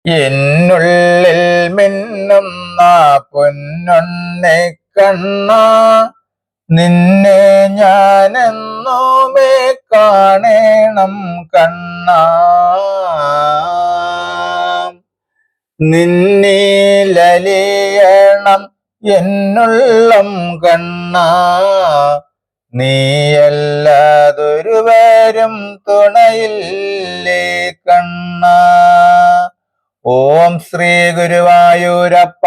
എന്നുള്ളിൽ മിന്നുന്ന പൊന്നുണ്ണി കണ്ണ, നിന്നെ ഞാനെന്നുമേ കാണേണം കണ്ണ. നിന്നീലലിയണം എന്നുള്ളം കണ്ണ, നീയല്ലാതൊരുവരും തുണയില്ലേ കണ്ണ. ഓം ശ്രീ ഗുരുവായൂരപ്പ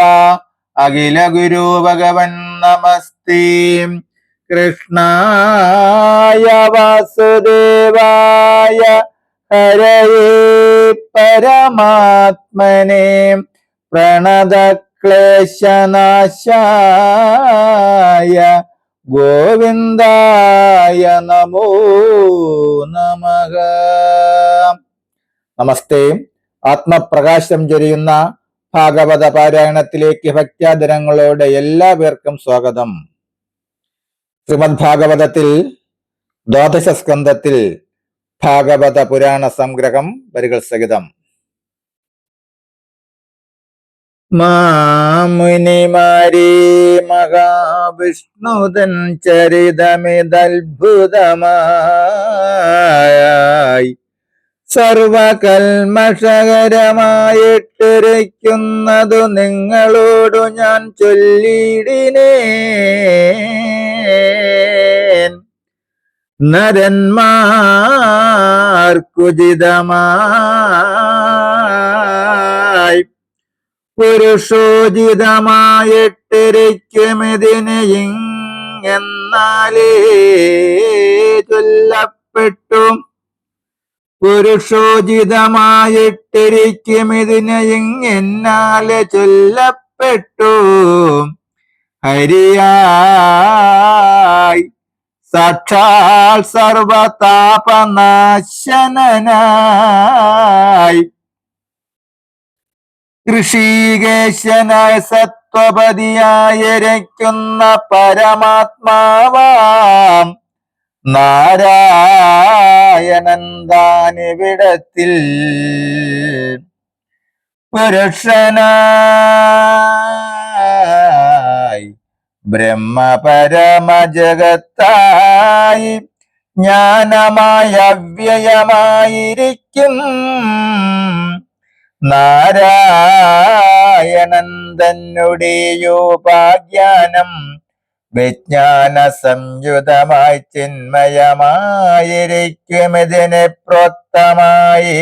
അഖില ഗുരു ഭഗവൻ നമസ്തേ. കൃഷ്ണായ വാസുദേവായ ഹരയേ പരമാത്മനെ പ്രണതക്ലേശനാശായ ഗോവിന്ദായ നമോ നമഃ. നമസ്തേ. ആത്മപ്രകാശം ചൊരിയുന്ന ഭാഗവത പാരായണത്തിലേക്ക് ഭക്ത്യാദരങ്ങളോടെ എല്ലാ പേർക്കും സ്വാഗതം. ശ്രീമദ് ഭാഗവതത്തിൽ ദ്വാദശ സ്കന്ധത്തിൽ ഭാഗവത പുരാണ സംഗ്രഹം വരികൾ സഹിതം. മാമുനിമാരീ മഹാവിഷ്ണുതൻ ചരിതമിതത്ഭുതമായി സർവകൽമഷകരമായിട്ടിരിക്കുന്നതു നിങ്ങളോടു ഞാൻ ചൊല്ലിടിനേൻ. നരന്മാർക്കുചിതമായി പുരുഷോചിതമായിട്ടിരിക്കുമിതിന് എന്നാലേ ചൊല്ലപ്പെട്ടു. പുരുഷോചിതമായിട്ടിരിക്കുമിതിന് എന്നാലെ ചൊല്ലപ്പെട്ടു. ഹരിയായി സാക്ഷാൽ സർവതാപനാശനനായി ഋഷികേശനായ സത്വപതിയായിരിക്കുന്ന പരമാത്മാവാം നാരായണൻ താനിവിടത്തിൽ പുരുഷനായി ബ്രഹ്മപരമജഗത്തായി ജ്ഞാനമായ അവ്യയമായിരിക്കും നാരായണൻ തന്നുടേയോപാജ്ഞാനം വിജ്ഞാന സംയുതമായി ചിന്മയമായിരിക്കുമിതിനെ പ്രോക്തമായി.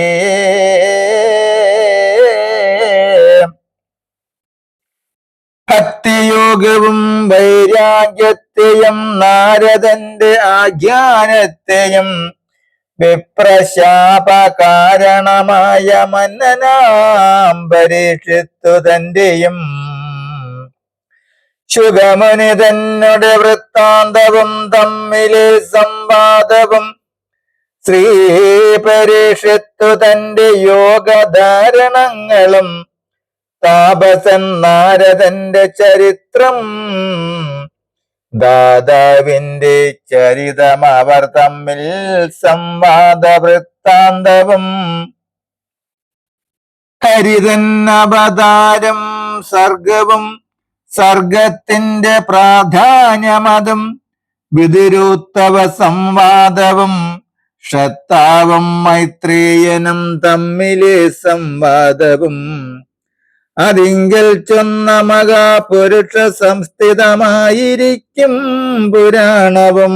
ഭക്തിയോഗവും വൈരാഗ്യത്തെയും നാരദന്റെ ആജ്ഞാനത്തെയും വിപ്രശാപ കാരണമായ മന്നനാം പരീക്ഷിത്തു തന്റെയും ശുഗമുനി തന്നുടെ വൃത്താന്തവും തമ്മിലെ സംവാദവും ശ്രീ പരീക്ഷിത്തു തന്റെ യോഗധാരണങ്ങളും താപസൻ നാരദന്റെ ചരിത്രം ദാതാവിന്റെ ചരിതം അവർ തമ്മിൽ സംവാദ വൃത്താന്തവും ഹരിതൻ അവതാരം സർഗവും സർഗത്തിന്റെ പ്രാധാന്യമതും വിതുരോത്തവ സംവാദവും ക്ഷത്താവും മൈത്രേയനും തമ്മിലെ സംവാദവും അതിങ്കൽ ചൊന്ന മഹാപുരുഷ സംസ്ഥിതമായിരിക്കും പുരാണവും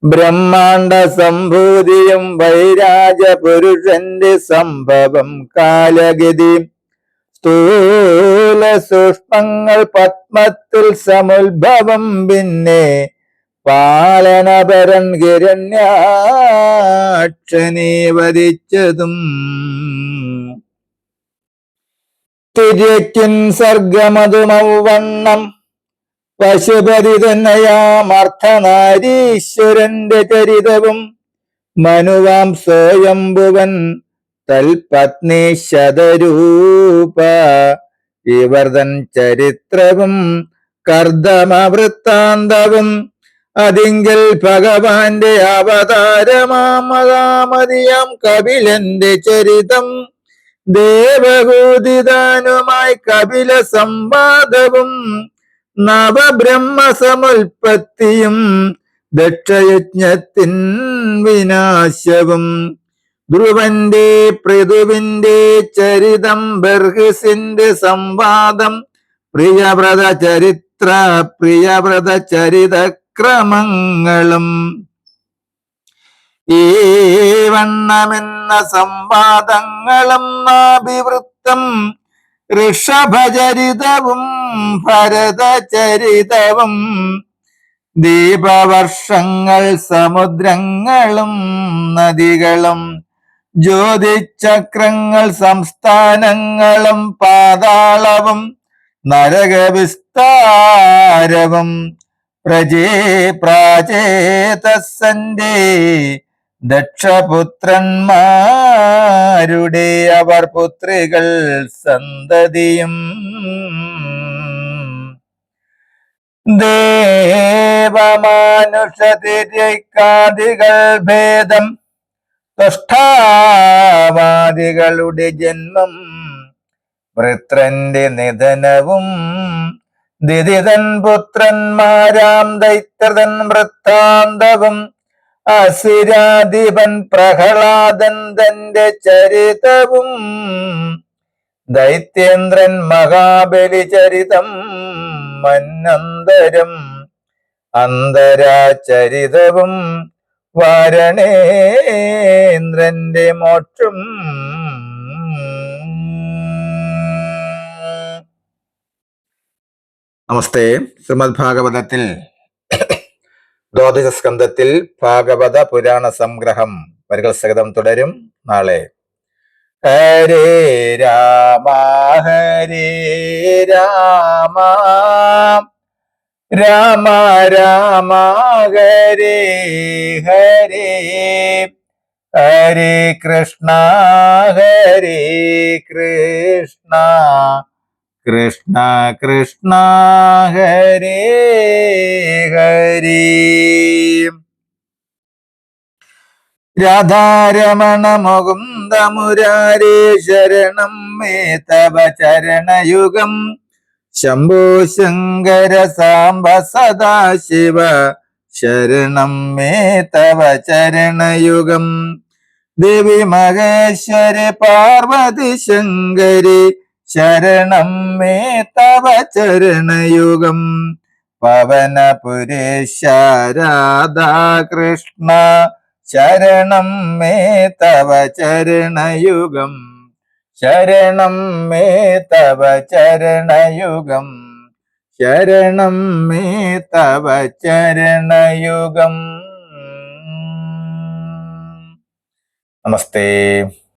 ബ്രഹ്മാണ്ഡ സംഭൂതിയും വൈരാജ പുരുഷന്റെ സംഭവം കാലഗതി സ്ഥൂല സൂക്ഷ്മങ്ങൾ പത്മത്തിൽ സമുദ്ഭവം പിന്നെ പാലനപരൻ ഹിരണ്യാക്ഷനെ വധിച്ചതും തിര്യക്കിൻ സർഗമതുമൗവണ്ണം പശുപതി തന്നെയാം അർത്ഥനാരീശ്വരന്റെ ചരിതവും മനുവാം സ്വയംഭുവൻ തൽപത്നി ശതരൂപ ഇവർ തൻ ചരിത്രവും കർദമ വൃത്താന്തവും അതിങ്കൽ ഭഗവാന്റെ അവതാരമാം മഹാമതിയാം കപിലന്റെ ചരിതം ദേവകൂതിദാനുമായി കപില സംവാദവും നവബ്രഹ്മസമുൽപ്പത്തിയും ദക്ഷയജ്ഞത്തിൻ വിനാശവും ധ്രുവന്റെ പൃഥുവിന്റെ ചരിതം ബർഹിസിന്റെ സംവാദം പ്രിയവ്രത ചരിതക്രമങ്ങളും ഈ വണ്ണമെന്ന സംവാദങ്ങളും അഭിവൃത്തം ഋഷഭചരിതവും ഭരതചരിതവും ദീപവർഷങ്ങൾ സമുദ്രങ്ങളും നദികളും ജ്യോതിചക്രങ്ങൾ സംസ്ഥാനങ്ങളും പാതാളവും നരകവിസ്താരവും പ്രാചേതസന്റെ ദക്ഷപുത്രന്മാരുടെ അവർ പുത്രികൾ സന്തതിയും ദേവമാനുഷതിരൈക്കാദികൾ ഭേദം ത്വഷ്ടാവാദികളുടെ ജന്മം വൃത്രന്റെ നിധനവും ദിദിതൻ പുത്രന്മാരാം ദൈത്യതൻ വൃത്താന്തവും അസുരാധിപൻ പ്രഹ്ലാദൻ തന്റെ ചരിതവും ദൈത്യേന്ദ്രൻ മഹാബലി ചരിതം മന്നന്തരം അന്തരാചരിതവും വാരണേന്ദ്രന്റെ മോക്ഷം. നമസ്തേ. ശ്രീമദ് ഭാഗവതത്തിൽ ദ്വാദശ സ്കന്ധത്തിൽ ഭാഗവത പുരാണ സംഗ്രഹം വരികൾ സഹിതം തുടരും നാളെ. ഹരേ രാമ ഹരേ രാമ രാമ രാമ ഹരേ ഹരേ ഹരേ കൃഷ്ണ ഹരേ കൃഷ്ണ കൃഷ്ണ കൃഷ്ണ ഹരേ ഹരേ. രാധാരമണ മുകുന്ദ മുരാരേ ശരണം മേ തവ ചരണയുഗം. ശംഭോ ശങ്കര സാംബ സദാശിവ ശരണം മേ തവ ചരണയുഗം. ദേവി മഹേശ്വരി പാർവതി ശങ്കരി ശരണം മേ തവ ചരണയുഗം. പവനപുരേശ രാധാകൃഷ്ണ ശരണം മേ തവ ചരണയുഗം. ശരണം മേ തവ ചരണയുഗം. ശരണം മേ തവ ചരണയുഗം. നമസ്തേ.